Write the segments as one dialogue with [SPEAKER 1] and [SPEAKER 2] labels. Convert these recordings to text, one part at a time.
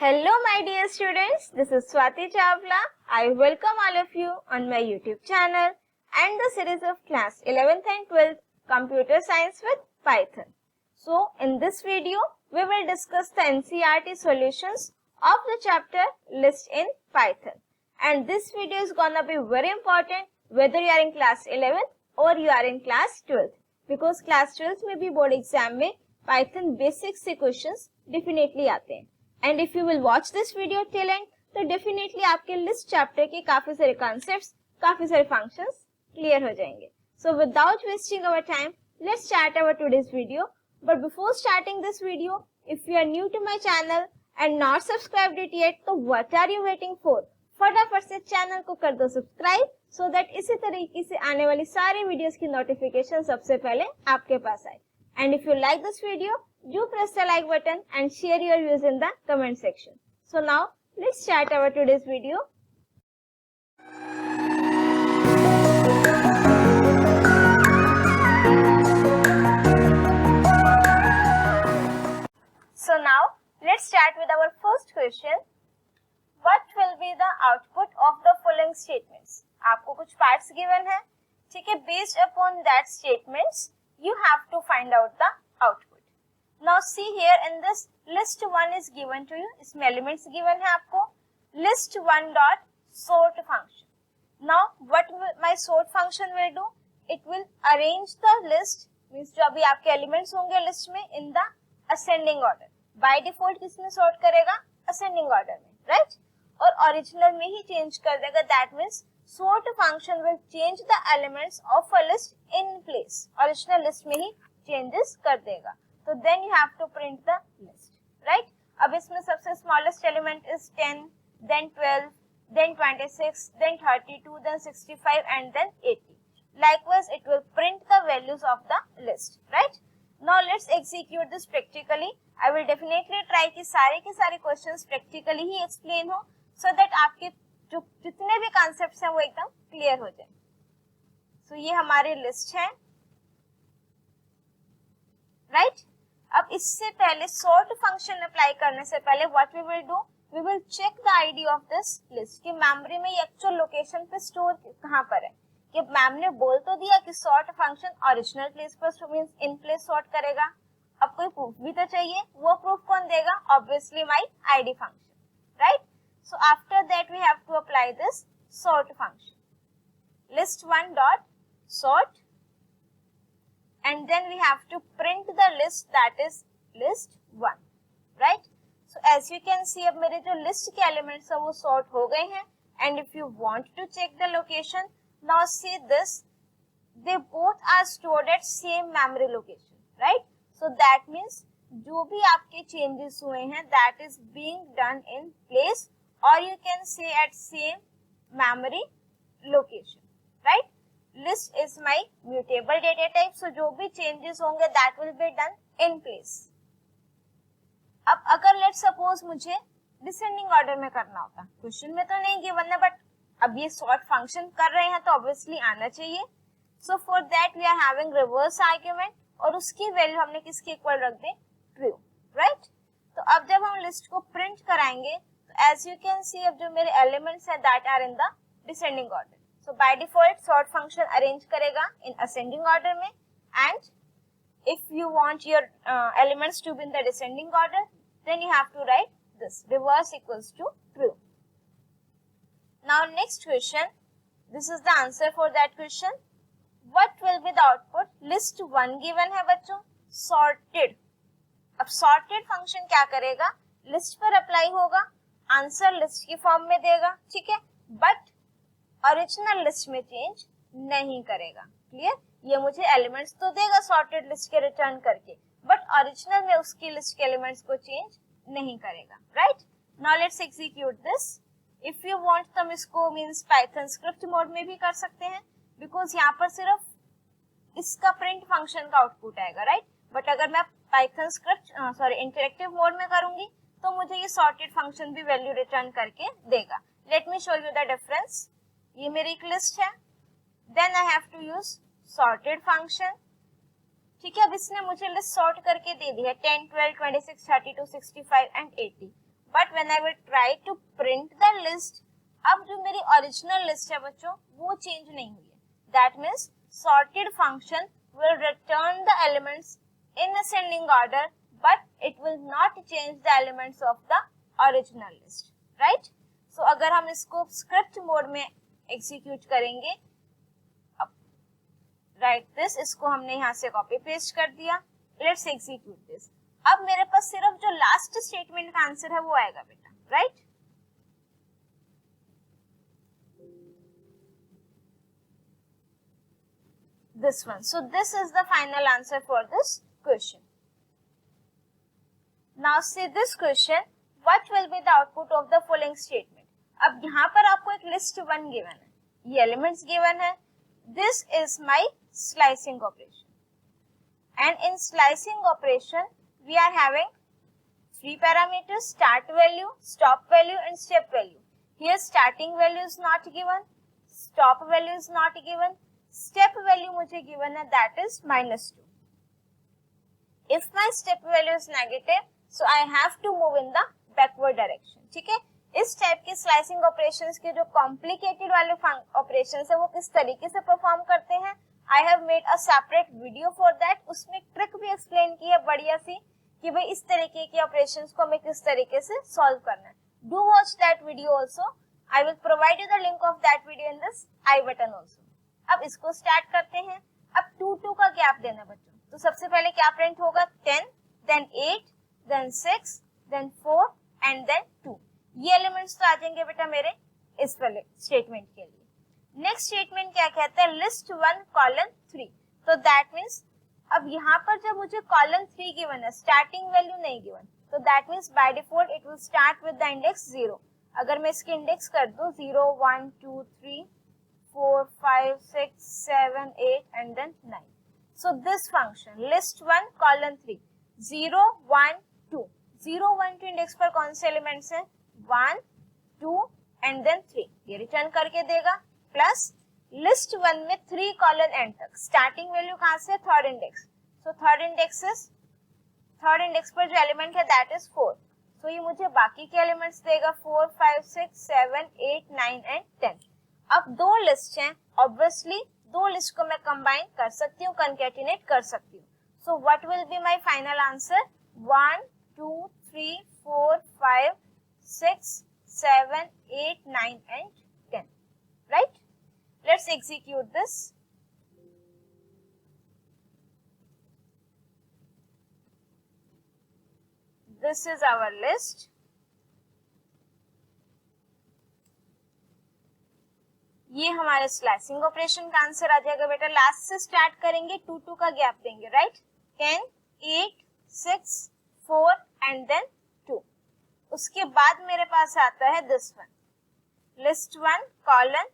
[SPEAKER 1] Hello my dear students, this is Swati Chawla. I welcome all of you on my YouTube channel and the series of class 11th and 12th Computer Science with Python. So in this video, we will discuss the NCERT solutions of the chapter List in Python. And this video is gonna be very important whether you are in class 11th or you are in class 12th. Because class 12th में भी board exam में Python basics से questions definitely आते हैं. And if you will watch this video till and तो definitely आपके list chapter के काफी सारे कॉन्सेप्ट्स, काफी सारे फंक्शंस क्लियर हो जाएंगे. So without wasting our time, let's start our today's video. But before starting this video, if you are new to my channel and not subscribed it yet, तो what are you waiting for? फटाफट से channel को कर दो subscribe so that इसी तरीके से आने वाली सारी वीडियोस की नोटिफिकेशन सबसे पहले आपके पास आए. And if you like this video, do press the like button and share your views in the comment section. So now let's start our today's video. So now let's start with our first question. What will be the output of the following statements? आपको कुछ parts given है, ठीक है? Based upon that statements, you have to find out the output. Now see here in this list 1 is given to you. इसमें elements given है आपको. List 1 dot sort function. Now what my sort function will do? It will arrange the list, means जो अभी आपके elements होंगे list में, in the ascending order. By default किसमें sort करेगा? Ascending order में, right? और original में ही change कर देगा. That means sort function will change the elements of a list in place. Original list में ही changes कर देगा. So then you have to print the list, right? अब इसमें सबसे smallest element is 10, then 12, then 26, then 32, then 65, and then 80. Likewise, it will print the values of the list, right? Now let's execute this practically. I will definitely try कि सारे के सारे questions practically ही explain हो, so that आपके जो जितने भी concepts हैं वो एकदम clear हो जाए. So ये हमारी list है, right? अब इससे पहले sort फंक्शन अप्लाई करने से पहले what we will do, we will check the ID of this list कि मेमोरी में ये एक्चुअल लोकेशन पे स्टोर कहाँ पर है. कि मैम ने बोल तो दिया कि sort फंक्शन ओरिजिनल प्लेस पर मींस इन प्लेस सॉर्ट करेगा. अब कोई प्रूफ भी तो चाहिए. वो प्रूफ कौन देगा? Obviously my ID function, right? So after that we have to apply this sort function. list1 dot sort, and then we have to print the list, that is list 1, right? So as you can see, अब मेरे जो list के elements हैं वो sort हो गए हैं. And if you want to check the location, now see this, they both are stored at same memory location, right? So that means जो भी आपके changes हुए हैं, that is being done in place, or you can say at same memory location, right? List is my mutable data type, so जो भी changes होंगे that will be done in place. अब अगर let's suppose मुझे descending order में करना होता, question में तो नहीं given है, but अब ये sort function कर रहे हैं तो obviously आना चाहिए. So for that we are having reverse argument, और उसकी वैल्यू हमने किसके इक्वल रख दे? True, right? तो अब जब हम लिस्ट को प्रिंट कराएंगे तो as you can see, अब जो मेरे elements है that are in the descending order. So by default sort function arrange करेगा in ascending order में, and if you want your elements to be in the descending order, then you have to write this reverse equals to true. Now next question, this is the answer for that question. What will be the output? List 1 given है बच्चों, sorted. अब sorted function क्या करेगा? List पर apply होगा, answer list की form में देगा, ठीक है, बट ओरिजिनल लिस्ट में चेंज नहीं करेगा. क्लियर? ये मुझे एलिमेंट्स तो देगा सॉर्टेड लिस्ट के रिटर्न करके, बट ओरिजिनल में उसकी लिस्ट के एलिमेंट्स को चेंज नहीं करेगा, right? Now let's execute this. If you want तो हम इसको मींस पाइथन स्क्रिप्ट मोड में भी कर सकते हैं, बिकॉज यहाँ पर सिर्फ इसका प्रिंट फंक्शन का आउटपुट आएगा, राइट? बट अगर मैं पाइथन स्क्रिप्ट इंटरेक्टिव मोड में करूंगी तो मुझे ये सॉर्टेड फंक्शन भी वैल्यू रिटर्न करके देगा. Let me show you the difference. ये मेरी एक लिस्ट है, then I have to use sorted function, ठीक है. अब इसने मुझे लिस्ट सॉर्ट करके दे दी है 10, 12, 26, 32, 65 and 80. But when I will try to print the list, अब जो मेरी ओरिजिनल लिस्ट है बच्चों वो चेंज नहीं हुई है. That means sorted function will return the elements in ascending order, but it will not change the elements of the original list, right? So अगर हम इसको स्क्रिप्ट मोड में एग्जीक्यूट करेंगे, राइट दिस, इसको हमने यहाँ से कॉपी पेस्ट कर दिया. Let's execute this. अब मेरे पास सिर्फ जो लास्ट स्टेटमेंट का आंसर है वो आएगा बेटा, right? This one. So this is the final answer for this question. Now see this question, what will be the output of the following statement? अब यहाँ पर आपको एक list 1 given है, ये elements given है. This is my slicing operation, and in slicing operation we are having 3 parameters: start value, stop value and step value. Here starting value is not given, stop value is not given, step value मुझे given है, that is -2. If my step value is negative, so I have to move in the backward direction. ठीक है, इस type के slicing operations के जो complicated वाले operations है वो किस तरीके से परफॉर्म करते हैं, I have made a separate video for that. उसमें ट्रिक भी एक्सप्लेन की है बढ़िया सी कि भाई इस तरीके के ऑपरेशंस को हमें किस तरीके से सॉल्व करना है. Do watch that video also. I will provide you the link of that video in this I button also. अब इसको स्टार्ट करते हैं. अब 2 का गैप देना बच्चों, तो सबसे पहले क्या प्रिंट होगा, 10, then 8, then 6, then 4 and then 2. ये एलिमेंट्स तो आ जाएंगे बेटा मेरे इस वाले स्टेटमेंट के लिए. नेक्स्ट स्टेटमेंट क्या कहता है, लिस्ट 1 कॉलन 3. तो दैट मीन्स अब यहाँ पर जब मुझे कॉलन 3 गिवन है, स्टार्टिंग वैल्यू नहीं गिवन, तो that means by default it will start with the index 0. अगर मैं इसकी इंडेक्स कर दूं 0, 1, 2, 3, 4, 5, 6, 7, 8 and then 9. So this function list 1 colon 3, 0, 1, 2. 0, 1, 2 index पर कौन से एलिमेंट्स हैं, 1, 2 and then 3. ये रिटर्न करके देगा. प्लस लिस्ट 1 में 3 कॉलन एंड तक, स्टार्टिंग वैल्यू कहाँ से, third index. So third index पर जो एलिमेंट है दैट इज 4. सो ये मुझे बाकी के एलिमेंट्स देगा 4, 5, 6, 7, 8, 9 एंड 10. अब 2 लिस्ट हैं, ऑब्वियसली 2 लिस्ट को मैं कंबाइन कर सकती हूँ, कंकैटिनेट कर सकती हूँ. So what will be my final answer, 1, 2, 3, 4, 5, 6, 7, 8, 9 and 10. Right? Let's execute this. This is our list. ये हमारे स्लाइसिंग ऑपरेशन का आंसर आ जाएगा बेटा. लास्ट से स्टार्ट करेंगे, 2 का गैप देंगे, राइट? 10, 8, 6, 4 and then 2. उसके बाद मेरे पास आता है this one, list 1 colon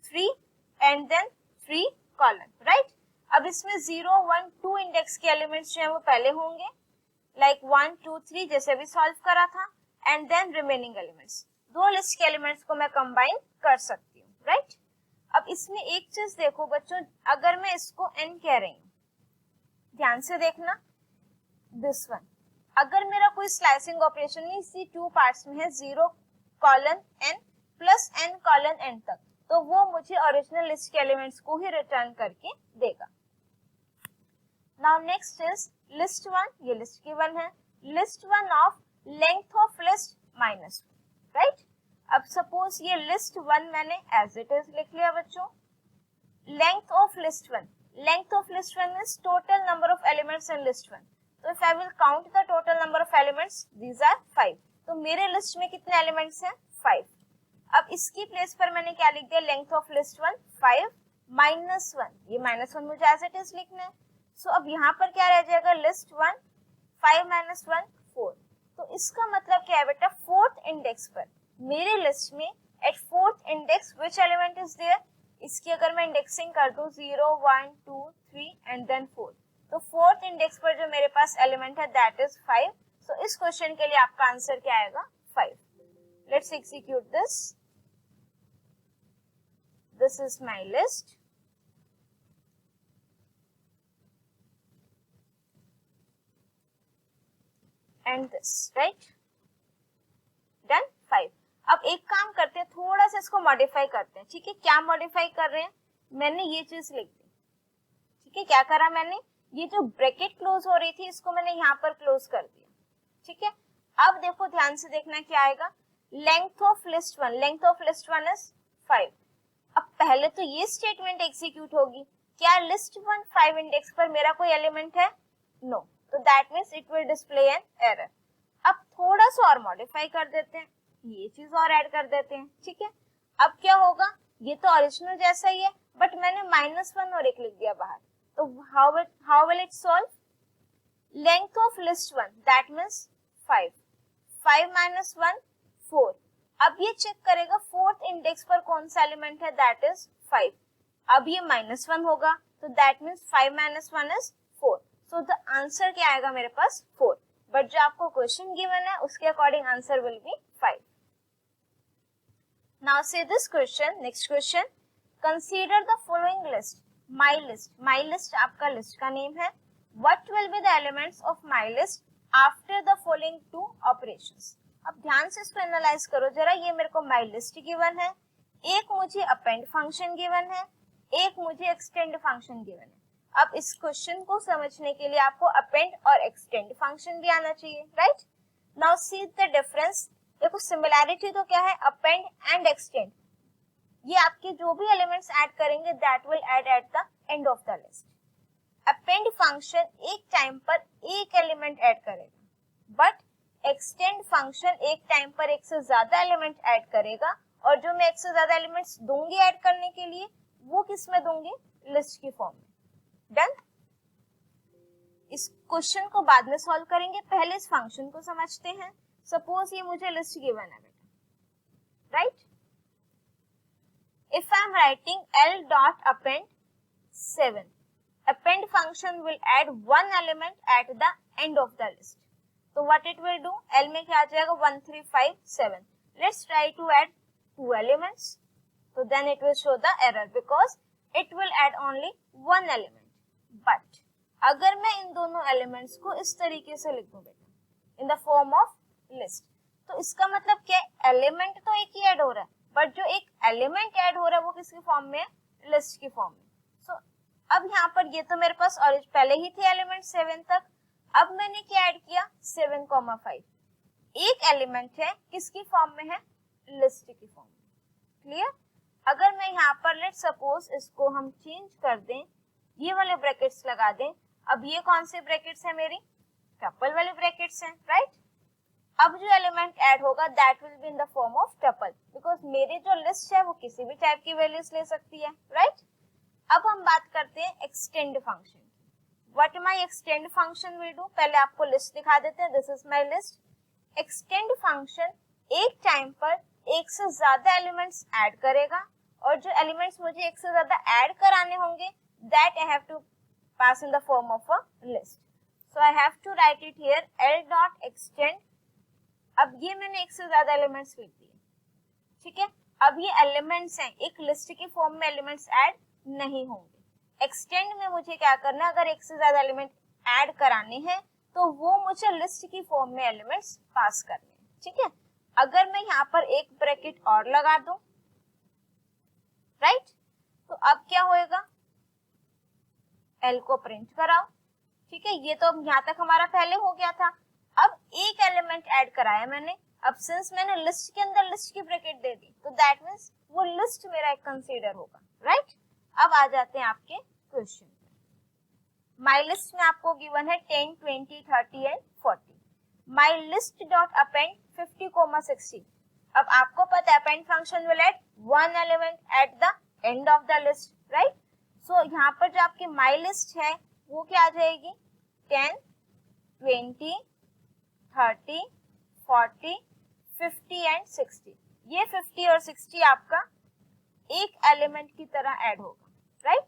[SPEAKER 1] 3 and then 3 colon, right? अब इसमें 0, 1, 2 इंडेक्स के एलिमेंट्स जो है वो पहले होंगे, लाइक 1, 2, 3 जैसे भी सॉल्व करा था, and then remaining elements. 2 list के एलिमेंट्स को मैं कंबाइन कर सकती हूँ, राइट? अब इसमें एक चीज देखो बच्चों, अगर मैं इसको n कह रही हूँ, ध्यान से देखना, दिस वन, अगर मेरा कोई स्लाइसिंग ऑपरेशन में इसी 2 पार्ट्स में है, 0 colon n plus n colon n तक, तो वो मुझे ओरिजिनल लिस्ट के एलिमेंट्स को ही रिटर्न करके देगा. Now next is list 1. ये लिस्ट की 1 है, list 1 of length of list -1, right? अब सपोज ये लिस्ट 1 मैंने एज इट इज लिख लिया बच्चों. Length of list 1, length of list 1 means total number of elements in list 1. तो if I will count the total number of elements, these are 5. तो मेरे list में कितने एलिमेंट्स हैं, 5. अब इसकी प्लेस पर मैंने क्या लिख दिया, लेंथ ऑफ लिस्ट 1 5 -1. ये -1 मुझे एज इट इज लिखना है. सो अब यहाँ पर क्या रह जाएगा, लिस्ट 1 5 - 1 4. तो इसका मतलब क्या है बेटा, 4th इंडेक्स पर मेरे लिस्ट में at 4th index which element is there. इसकी अगर मैं इंडेक्सिंग कर दूं 0, 1, 2, 3 एंड देन 4, तो 4th इंडेक्स पर जो मेरे पास एलिमेंट है दैट इज 5. सो इस क्वेश्चन के लिए आपका आंसर क्या आएगा, 5. Let's execute this. This is my list. And this, right? एक काम करते हैं, थोड़ा सा इसको मॉडिफाई करते हैं, ठीक है। क्या मॉडिफाई कर रहे हैं, मैंने ये चीज लिख दी, ठीक है। क्या करा मैंने, ये जो ब्रैकेट क्लोज हो रही थी इसको मैंने यहाँ पर क्लोज कर दिया, ठीक है। अब देखो ध्यान से देखना क्या आएगा, length of list 1, length of list 1 is 5। अब पहले तो ये स्टेटमेंट एग्जीक्यूट होगी, क्या लिस्ट 1 5 इंडेक्स पर मेरा कोई एलिमेंट है, नो, तो that means it will display an error. अब थोड़ा सा और मॉडिफाई कर देते हैं, ये चीज और ऐड कर देते हैं, ठीक है। अब क्या होगा, ये तो ओरिजिनल जैसा ही है बट मैंने -1 और एक लिख दिया बाहर, तो how will it solve, length of list 1 that means 5, 5 minus 1 4। अब ये चेक करेगा फोर्थ इंडेक्स पर कौन सा एलिमेंट है, दैट इज 5। अब ये -1 होगा तो that means 5 minus 1 is 4, so the answer क्या आएगा मेरे पास 4, बट जो आपको क्वेश्चन गिवन है उसके according answer will be 5। Now see this question, next question, consider the following list, my list, my list आपका लिस्ट का नेम है, what will be the elements of my list after the following 2 operations. अब ध्यान से इसको analyse करो जरा, ये मेरे को माई लिस्ट गिवन है, एक मुझे अपेंड फंक्शन गिवन है, एक मुझे एक्सटेंड फंक्शन गिवन है। अब इस क्वेश्चन को समझने के लिए आपको अपेंड और एक्सटेंड फंक्शन भी आना चाहिए, right. Now see the difference, देखो सिमिलैरिटी तो क्या है, अपेंड एंड एक्सटेंड, ये आपके जो भी एलिमेंट्स ऐड करेंगे that will add eight the end of the list. Append function एक टाइम पर एक एलिमेंट ऐड करेगा, बट एक्सटेंड फंक्शन एक टाइम पर एक से ज्यादा एलिमेंट ऐड करेगा, और जो मैं एक से ज्यादा एलिमेंट्स दूंगी ऐड करने के लिए वो किस में दूंगी, लिस्ट की फॉर्म में। डन, इस क्वेश्चन को बाद में सॉल्व करेंगे, पहले इस फंक्शन को समझते हैं। सपोज ये मुझे लिस्ट गिवन है बेटा, right. If I am writing l dot append 7, append function will add one element at the end of the list, so what it will do, l में क्या आ जाएगा 1 3 5 7, let's try to add 2 elements, so then it will show the error because it will add only one element। but अगर मैं इन दोनों elements को इस तरीके से लिख दूं बेटा, इन द फॉर्म ऑफ लिस्ट, तो इसका मतलब क्या, एलिमेंट तो एक ही ऐड हो रहा है बट जो एक एलिमेंट ऐड हो रहा है वो किसकी फॉर्म में है, लिस्ट की फॉर्म में। सो अब यहाँ पर ये तो मेरे पास और पहले ही थे एलिमेंट 7 तक, अब मैंने क्या ऐड किया 7,5, एक एलिमेंट है किसकी फॉर्म में है, लिस्ट की फॉर्म में। क्लियर, अगर मैं यहाँ पर लेट सपोज इसको हम चेंज कर दें, ये वाले ब्रैकेट्स लगा दें, अब ये कौन से ब्रैकेट्स है मेरी, टपल वाले ब्रैकेट्स हैं, राइट। अब जो एलिमेंट ऐड होगा that will be in the form of tuple, because मेरी जो लिस्ट है वो किसी भी टाइप की वैल्यूज ले सकती है, राइट। अब हम बात करते हैं extend function. What my extend function will do, पहले आपको लिस्ट दिखा देते हैं, this is my list. Extend function एक टाइम पर एक से ज्यादा एलिमेंट्स ऐड करेगा, और जो एलिमेंट्स मुझे एक से ज्यादा ऐड कराने होंगे that I have to pass in the form of a list, so I have to write it here l dot extend। अब ये मैंने एक से ज्यादा एलिमेंट्स लिख दिए, ठीक है। अब ये एलिमेंट्स हैं, एक लिस्ट की फॉर्म में एलिमेंट्स ऐड नहीं होंगे। एक्सटेंड में मुझे क्या करना है, अगर एक से ज्यादा एलिमेंट ऐड कराने हैं तो वो मुझे लिस्ट की फॉर्म में एलिमेंट्स पास करने हैं, ठीक है। अगर मैं यहाँ पर एक ब्रैकेट और लगा दूं, राइट, तो अब क्या होएगा, l को प्रिंट कराओ, ठीक है। ये तो यहाँ तक हमारा पहले हो गया था, अब एक एलिमेंट ऐड कराया मैंने, अब सिंस मैंने लिस्ट के अंदर लिस्ट की ब्रैकेट दे दी तो दैट मींस वो लिस्ट मेरा एक कंसीडर होगा, राइट। अब आ जाते हैं आपके क्वेश्चन पे। माई लिस्ट में आपको गिवन है 10 20 30 and 40। My list dot append 50,60। अब आपको पता है append function will add one element at the end of the list, right. So यहाँ पर जो आपकी माई लिस्ट है वो क्या आ जाएगी, 10 20 30 40 50 एंड 60। ये 50 और 60 आपका एक एलिमेंट की तरह ऐड होगा, राइट।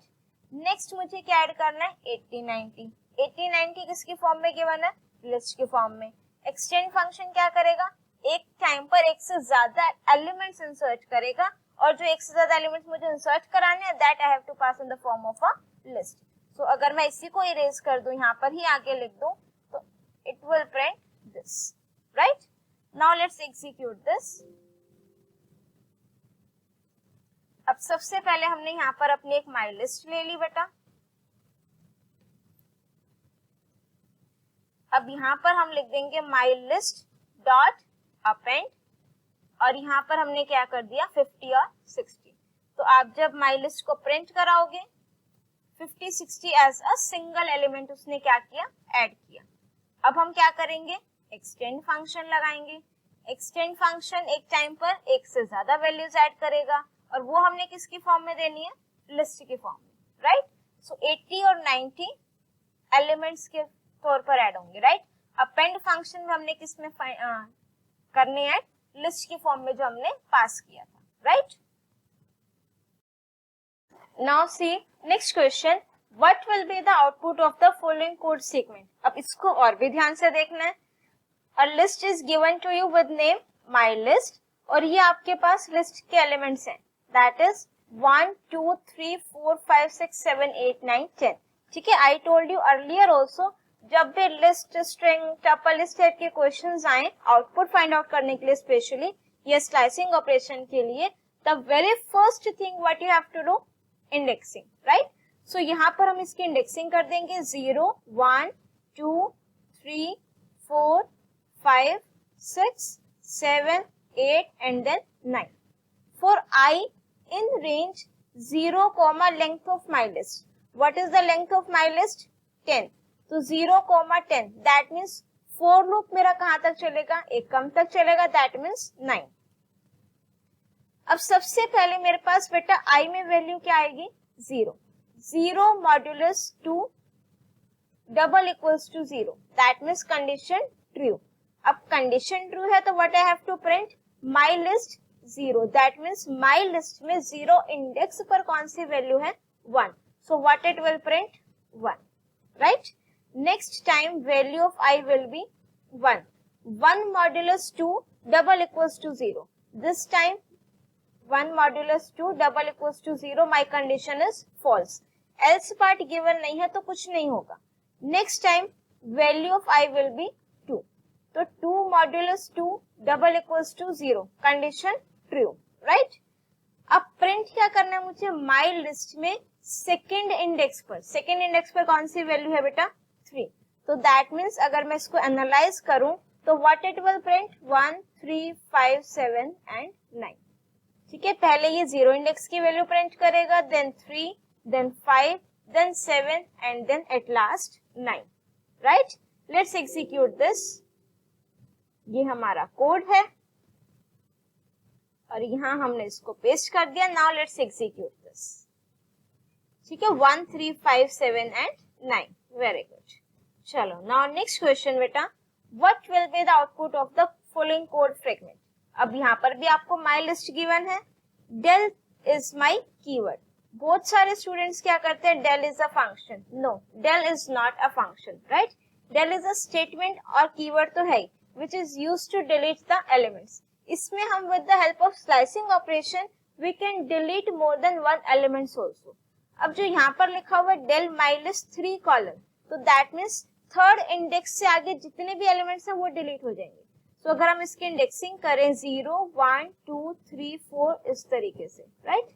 [SPEAKER 1] नेक्स्ट मुझे क्या ऐड करना है, 80 90। 80 90 किसकी फॉर्म में गिवन है, लिस्ट की फॉर्म में। एक्सटेंड फंक्शन क्या करेगा, एक टाइम पर एक से ज्यादा एलिमेंट्स इंसर्ट करेगा, और जो एक से ज्यादा एलिमेंट्स मुझे इंसर्ट कराने हैं that I have to pass in the form of a list. So अगर मैं इसी को इरेज कर दूं, यहाँ पर ही आगे लिख दूं, तो it will print this, right. Now let's execute this. अब सबसे पहले हमने यहाँ पर अपनी एक माई लिस्ट ले ली बेटा। अब यहाँ पर हम लिख देंगे माई लिस्ट डॉट अपेंड, और यहाँ पर हमने क्या कर दिया 50 और 60। तो आप जब माई लिस्ट को प्रिंट कराओगे 50 60 एज अ सिंगल एलिमेंट उसने क्या किया, ऐड किया। अब हम क्या करेंगे, एक्सटेंड फंक्शन लगाएंगे। एक्सटेंड फंक्शन एक टाइम पर एक से ज्यादा वैल्यूज ऐड करेगा, और वो हमने किसकी फॉर्म में देनी है, लिस्ट की फॉर्म में, राइट। सो 80 और 90 एलिमेंट्स के तौर पर ऐड होंगे, राइट। अपेंड फंक्शन में हमने किस में करने ऐड, लिस्ट की फॉर्म में जो हमने पास किया था, right. Now see next question, what will be the output of the following code sequence. अब इसको और भी ध्यान से देखना है। A list is given to you with name my list, और ये आपके पास लिस्ट के एलिमेंट्स हैं, दैट इज 1 2 3 4 5 6 7 8 9 10। ठीक है, I told you earlier also, जब भी लिस्ट स्ट्रिंग टपल इस टाइप के क्वेश्चंस आए आउटपुट फाइंड आउट करने के लिए, स्पेशली ये स्लाइसिंग ऑपरेशन के लिए, the very first thing what you have to do, indexing, right. So यहाँ पर हम इसकी इंडेक्सिंग कर देंगे 0 1 2 3 4 5 6 7 8 and then 9 for I in range 0 comma length of my list. What is the length of my list? 10. तो 0 comma 10 that means for loop मेरा कहां तक चलेगा, एक कम तक चलेगा, that means 9. अब सबसे पहले मेरे पास बेटा I में वैल्यू क्या आएगी, 0. 0 modulus 2 double equals to 0, that means condition true. अब कंडीशन ट्रू है तो what I have to print, my list 0, that means my list में 0 इंडेक्स पर कौन सी वैल्यू है, 1. So what it will print, 1, right. Next time value of i will be 1. 1 modulus 2 double equals to 0. This time 1 modulus 2 double equals to 0, my condition is false. Else part given नहीं है तो कुछ नहीं होगा. Next time value of i will be 2, तो 2 modulus 2 double equals to 0, condition true, right. अब print क्या करना है मुझे, माई लिस्ट में सेकेंड इंडेक्स पर, सेकेंड इंडेक्स पर कौन सी वैल्यू है बेटा, 3. तो दैट मीन्स अगर मैं इसको एनालाइज करूं तो what it will print, 1 3 5 7 and 9. ठीक है, पहले ये 0 इंडेक्स की वैल्यू प्रिंट करेगा, then 3 then 5 then 7 and then at last 9, right. Let's execute this. ये हमारा कोड है और यहाँ हमने इसको पेस्ट कर दिया. Now let's execute this. ठीक है, 1 3 5 7 एंड 9, वेरी गुड. चलो नाउ नेक्स्ट क्वेश्चन बेटा, what will be the output of the following code fragment. अब यहाँ पर भी आपको माई लिस्ट गिवन है, डेल इज माई कीवर्ड. बहुत सारे स्टूडेंट्स क्या करते हैं, del is a function. No, del is not a function, right. Del is a statement और कीवर्ड तो है which is used to delete the elements. इसमें हम with the help of slicing operation we can delete more than one elements also. अब जो यहाँ पर लिखा हुआ है del mylist 3 column, तो that means थर्ड इंडेक्स से आगे जितने भी एलिमेंट्स हैं वो डिलीट हो जाएंगे. तो अगर हम इसकी इंडेक्सिंग करें 0 1 2 3 4 इस तरीके से, राइट.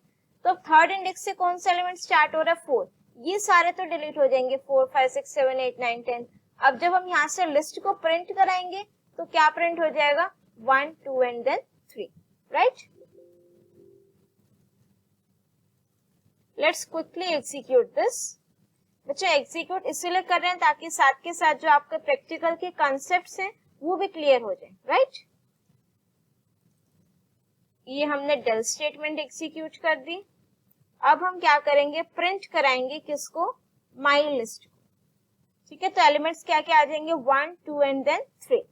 [SPEAKER 1] तो थर्ड इंडेक्स से कौन सा एलिमेंट स्टार्ट हो रहा है, 4. ये सारे तो डिलीट हो जाएंगे, 4 5 6 7 8 9 10. अब जब हम यहाँ से लिस्ट को प्रिंट कराएंगे तो क्या प्रिंट हो जाएगा, 1 2 and then 3, right. Let's quickly execute this. बच्चों एग्जीक्यूट इसीलिए कर रहे हैं ताकि साथ के साथ जो आपके प्रैक्टिकल के कॉन्सेप्ट्स हैं वो भी क्लियर हो जाए, राइट. ये हमने डेल स्टेटमेंट एग्जीक्यूट कर दी. अब हम क्या करेंगे, प्रिंट कराएंगे किसको, माई लिस्ट को. ठीक है, तो एलिमेंट्स क्या क्या आ जाएंगे, 1 2 एंड देन 3.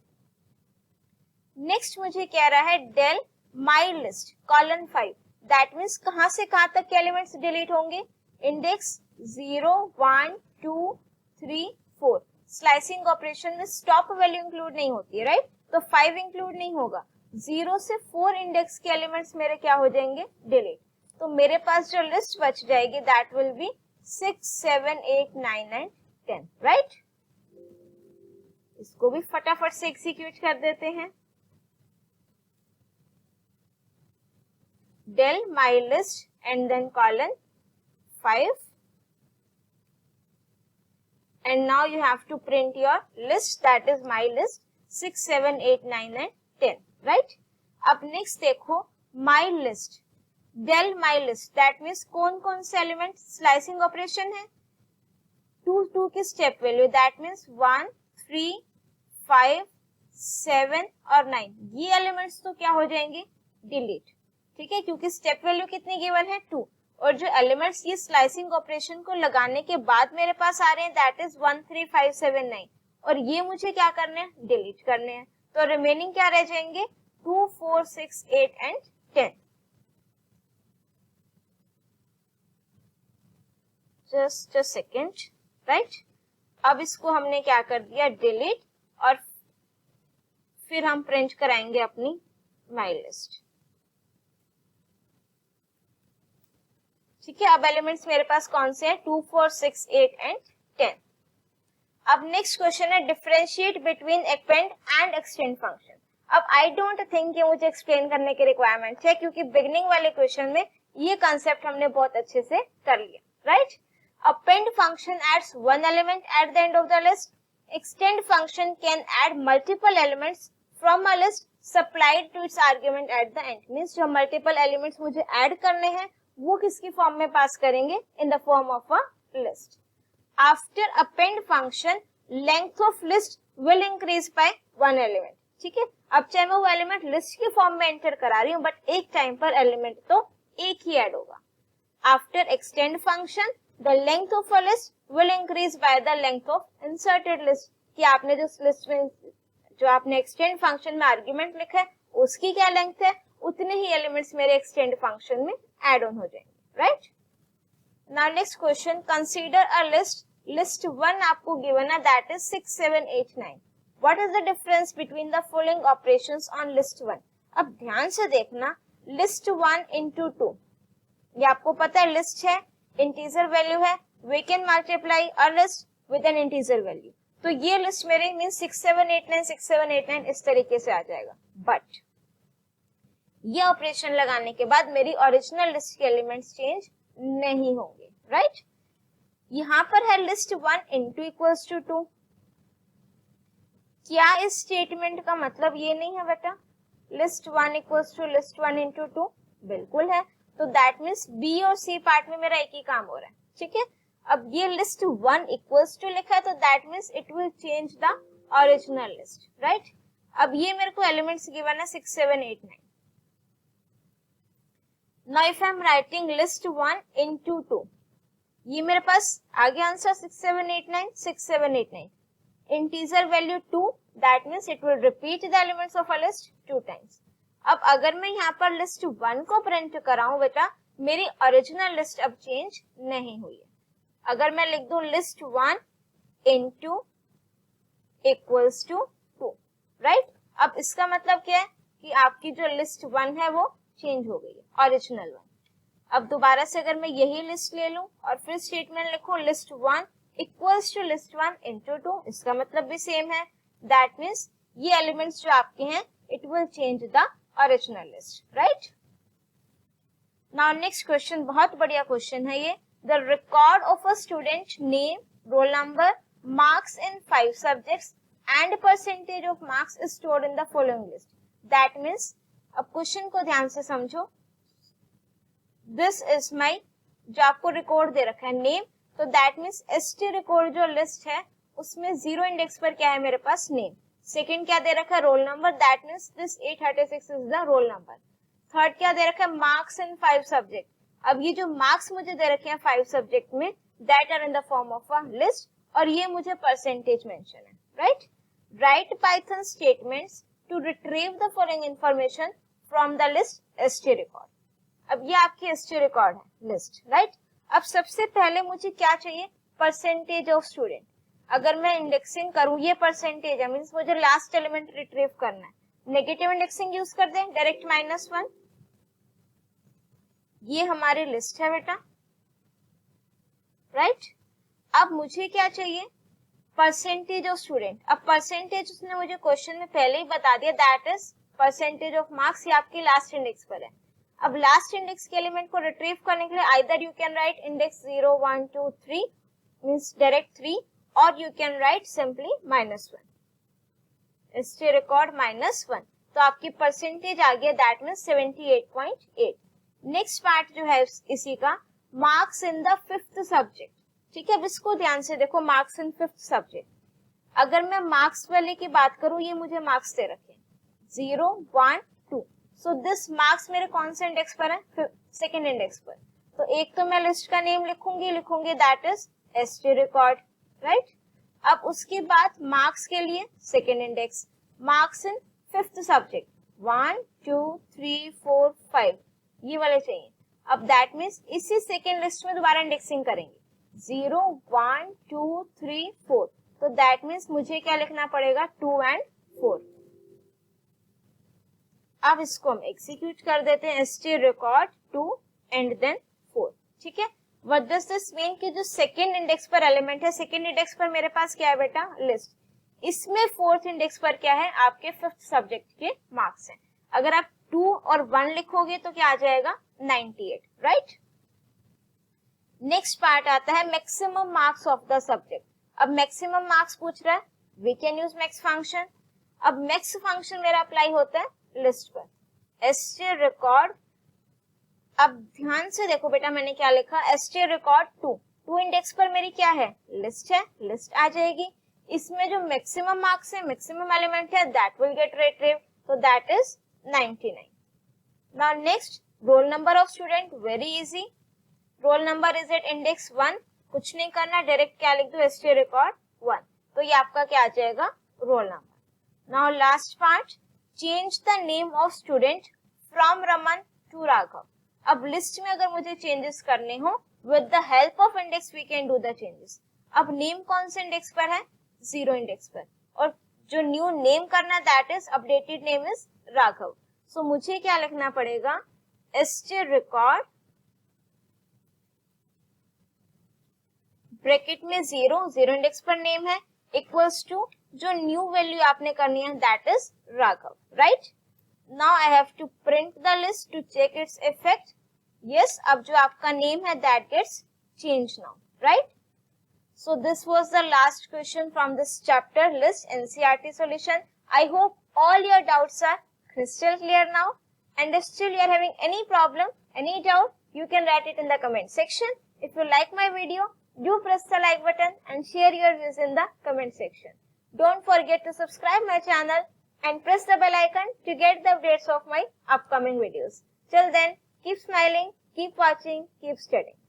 [SPEAKER 1] नेक्स्ट मुझे कह रहा है del my list colon 5, that means कहां से कहां तक के एलिमेंट्स डिलीट होंगे, इंडेक्स 0 1 2 3 4. स्लाइसिंग ऑपरेशन में स्टॉप वैल्यू इंक्लूड नहीं होती है, राइट. तो 5 इंक्लूड नहीं होगा. 0 से 4 इंडेक्स के एलिमेंट्स मेरे क्या हो जाएंगे, डिलीट. तो मेरे पास जो लिस्ट बच जाएगी that will be 6 7 8 9 and 10, right. इसको भी फटाफट से एग्जीक्यूट कर देते हैं. del my list and then colon 5, and now you have to print your list, that is my list 6, 7, 8, 9 and 10, right? अब next देखो my list, del my list, that means कौन कौन से एलिमेंट स्लाइसिंग ऑपरेशन है, 2 की step value, that means 1, 3, 5, 7 और 9, ये elements तो क्या हो जाएंगे, डिलीट, ठीक है, क्योंकि स्टेप वैल्यू कितनी गिवन है 2, और जो एलिमेंट्स ये स्लाइसिंग ऑपरेशन को लगाने के बाद मेरे पास आ रहे हैं दैट इज 1, 3, 5, 7, 9, और ये मुझे क्या करने हैं, डिलीट करने हैं, तो रिमेनिंग क्या रह जाएंगे 2, 4, 6, 8 and 10. Just a second, right, अब इसको हमने क्या कर दिया, डिलीट, और फिर हम प्रिंट कराएंगे अपनी माई लिस्ट, ठीक है. अब एलिमेंट्स मेरे पास कौन से हैं, 2, 4, 6, 8 एंड 10. अब नेक्स्ट क्वेश्चन है differentiate between append and extend function. अब आई डोंट थिंक ये मुझे एक्सप्लेन करने की रिक्वायरमेंट है, क्योंकि बिगिनिंग वाले क्वेश्चन में ये कंसेप्ट हमने बहुत अच्छे से कर लिया, right. Append function adds one element at the end of the list. Extend function can add multiple elements from a list supplied to its argument at the end. Means जो multiple elements मुझे add करने हैं वो किसकी form में पास करेंगे, in the form of a list. After append function, length of list will increase by one element. ठीक है, अब चाहे मैं वो एलिमेंट लिस्ट की फॉर्म में एंटर करा रही हूँ, बट एक टाइम पर एलिमेंट तो एक ही ऐड होगा. After extend function, the length of a list will increase by the length of inserted list. कि आपने जो लिस्ट में जो आपने extend फंक्शन में आर्ग्यूमेंट लिखा है उसकी क्या लेंथ है, उतने ही एलिमेंट्स मेरे extend फंक्शन में एड ऑन हो जाएंगे, right. Now next question, consider a list, list 1 आपको गिवन है that is 6, 7, 8, 9. What is the difference between the following operations on list 1. अब ध्यान से देखना, लिस्ट 1 into 2, ये आपको पता है लिस्ट है, इंटीजर वैल्यू है, we can multiply a list with an integer value, तो ये लिस्ट मेरे मीन 6, 7, 8, 9, 6, 7, 8, 9 इस तरीके से आ जाएगा. बट ये ऑपरेशन लगाने के बाद मेरी ओरिजिनल लिस्ट के एलिमेंट्स चेंज नहीं होंगे, राइट. यहाँ पर है लिस्ट 1 into equals to 2. क्या इस स्टेटमेंट का मतलब ये नहीं है बेटा, list 1 equals to list 1 into 2, बिल्कुल है. तो दैट मीन्स बी और सी पार्ट में मेरा एक ही काम हो रहा है, ठीक है. अब ये लिस्ट 1 इक्वल्स टू लिखा है, तो that means it will change the original list, right. अब ये मेरे को एलिमेंट्स गिवन है 6, 7, 8, 9. Now if I am writing list 1 into 2, ये मेरे पास आगे answer 6, 7, 8, 9, 6, 7, 8, 9, integer value 2, that means it will repeat the elements of a list 2 times. अब अगर मैं यहाँ पर लिस्ट 1 को प्रिंट कराऊं बेटा, मेरी ओरिजिनल लिस्ट अब चेंज नहीं हुई है. अगर मैं लिख दूं list 1 into equals to 2, right. अब इसका मतलब क्या है कि आपकी जो लिस्ट 1 है वो चेंज हो गई है, ओरिजिनल 1. अब दोबारा से अगर मैं यही लिस्ट ले लूं और फिर स्टेटमेंट लिखूं list 1 equals to list 1 into 2, इसका मतलब भी सेम है. दैट मीन्स ये एलिमेंट्स जो आपके हैं it will change the original list, right. Now next question, बहुत बढ़िया क्वेश्चन है ये. The record of a student name, roll number, marks in 5 subjects and percentage of marks is stored in the following list. That means, अब question को ध्यान से समझो, this is my, जो आपको रिकॉर्ड दे रखा है नेम, तो दैट मीन्स एसटी रिकॉर्ड जो लिस्ट है उसमें 0 इंडेक्स पर क्या है मेरे पास, नेम. सेकंड क्या दे रखा है, roll number, that means this 836 is the roll number. Third क्या दे रखा है, मार्क्स इन 5 सब्जेक्ट. अब ये जो मार्क्स मुझे दे रखे हैं 5 सब्जेक्ट में, that are in the form of a list, और ये मुझे परसेंटेज मेंशन है, right. Write Python statements to retrieve the following information from the list ST record. अब ये आपकी एसटी रिकॉर्ड है लिस्ट, राइट. अब सबसे पहले मुझे क्या चाहिए, परसेंटेज ऑफ स्टूडेंट. अगर मैं इंडेक्सिंग करूं, ये परसेंटेज है, मींस मुझे लास्ट एलिमेंट रिट्रीव करना है. नेगेटिव इंडेक्सिंग यूज कर दें, डायरेक्ट -1. ये हमारी लिस्ट है बेटा, राइट. अब मुझे क्या चाहिए, परसेंटेज ऑफ स्टूडेंट. अब परसेंटेज उसने मुझे क्वेश्चन में पहले ही बता दिया, that is percentage of marks, ये आपकी लास्ट इंडेक्स पर है. अब लास्ट इंडेक्स के एलिमेंट को रिट्रीव करने के लिए either you can write index 0 1 2 3 means direct 3 और you can write simply -1 st record -1 तो आपकी परसेंटेज आ गया दैट मींस 78.8। नेक्स्ट पार्ट जो है इसी का marks in the fifth subject. ठीक है, अब इसको ध्यान से देखो, मार्क्स इन फिफ्थ सब्जेक्ट। अगर मैं मार्क्स वाले की बात करूं, ये मुझे मार्क्स दे रखे 0 1 2, सो दिस मार्क्स मेरे कौन से इंडेक्स पर है, सेकेंड इंडेक्स पर। तो एक तो मैं लिस्ट का नेम लिखूंगी that is st record, right. अब उसके बाद मार्क्स के लिए second index, marks in fifth subject 1 2 3 4 5 ये वाले चाहिए। अब दैट मीन्स इसी सेकेंड लिस्ट में दोबारा इंडेक्सिंग करेंगे 0 1 2 3 4, तो दैट मीन्स मुझे क्या लिखना पड़ेगा 2 and 4। अब इसको हम एग्जीक्यूट कर देते हैं st record 2 and then 4। ठीक है, व्हाट डज दिस मीन कि जो सेकेंड इंडेक्स पर एलिमेंट है, सेकेंड इंडेक्स पर मेरे पास क्या है बेटा, लिस्ट। इसमें फोर्थ इंडेक्स पर क्या है, आपके फिफ्थ सब्जेक्ट के मार्क्स हैं। अगर आप 2 और 1 लिखोगे तो क्या आ जाएगा 98, राइट। नेक्स्ट पार्ट आता है maximum marks of the subject. अब मैक्सिमम मार्क्स पूछ रहा है, we can use max function. अब मैक्स फंक्शन मेरा अप्लाई होता है लिस्ट पर, st record। अब ध्यान से देखो बेटा मैंने क्या लिखा, st record 2 इंडेक्स पर मेरी क्या है, लिस्ट है, लिस्ट आ जाएगी। इसमें जो मैक्सिमम मार्क्स है, मैक्सिमम एलिमेंट है, दैट विल गेट रिट्रीव, तो that is 99। Now next, roll number of student, very easy. Roll number is at index 1, कुछ नहीं करना, डायरेक्ट क्या लिख दो st record 1, तो ये आपका क्या आ जाएगा, roll number. Now last part, change the name of student from Raman to Raghav. अब लिस्ट में अगर मुझे चेंजेस करने हो, with the help of index we can do the changes. अब नेम कौन से इंडेक्स पर है, 0 इंडेक्स पर, और जो न्यू नेम करना that is updated name is Raghav. So मुझे क्या लिखना पड़ेगा, st record ब्रैकेट में 0 इंडेक्स पर नेम है, इक्वल्स टू जो न्यू वैल्यू आपने करनी है that is Raghav, right. Now I have to print the list to check its effect. Yes, अब जो आपका नेम है that gets change now, right. So this was the last question from this chapter list NCERT solution. I hope all your doubts are crystal clear now, and if still you are having any problem, any doubt, you can write it in the comment section. If you like my video, do press the like button and share your views in the comment section. Don't forget to subscribe my channel and press the bell icon to get the updates of my upcoming videos. Till then, keep smiling, keep watching, keep studying.